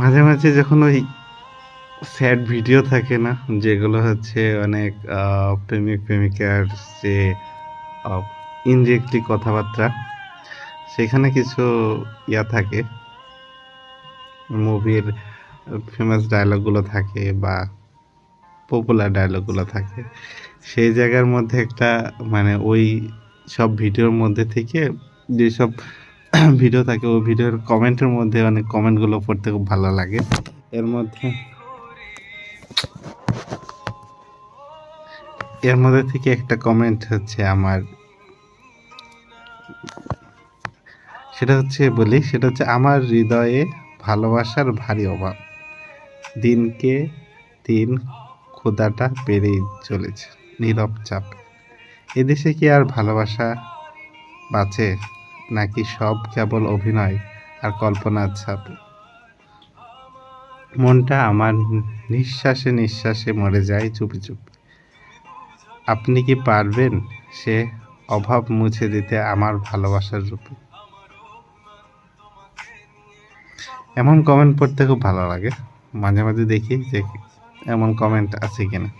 মাঝে মাঝে যখন ওই স্যাড ভিডিও থাকে না, যেগুলো হচ্ছে অনেক প্রেমিক প্রেমিকার যে ইনডিরেক্টলি কথাবার্তা, সেখানে কিছু থাকে, মুভির ফেমাস ডায়লগগুলো থাকে বা পপুলার ডায়লগগুলো থাকে। সেই জায়গার মধ্যে একটা মানে ওই সব ভিডিওর মধ্যে থেকে যেসব ভিডিও থাকে, ওই ভিডিওর কমেন্টের মধ্যে অনেক কমেন্টগুলো পড়তে খুব ভালো লাগে। এর মধ্যে থেকে একটা কমেন্ট হচ্ছে আমার, সেটা হচ্ছে আমার হৃদয়ে ভালোবাসার ভারী অভাব, দিনকে দিন ক্ষুধাটা বেড়েই চলেছে নীরব চাপ। এদেশে কি আর ভালোবাসা বাঁচে, নাকি সব কেবল অভিনয় আর কল্পনার ছাপ? মনটা আমার নিঃশ্বাসে নিঃশ্বাসে মরে যায় চুপি চুপি। আপনি কি পারবেন সে অভাব মুছে দিতে আমার ভালোবাসার রূপে? এমন কমেন্ট পড়তে খুব ভালো লাগে। মাঝে মাঝে দেখি যে এমন কমেন্ট আছে কিনা।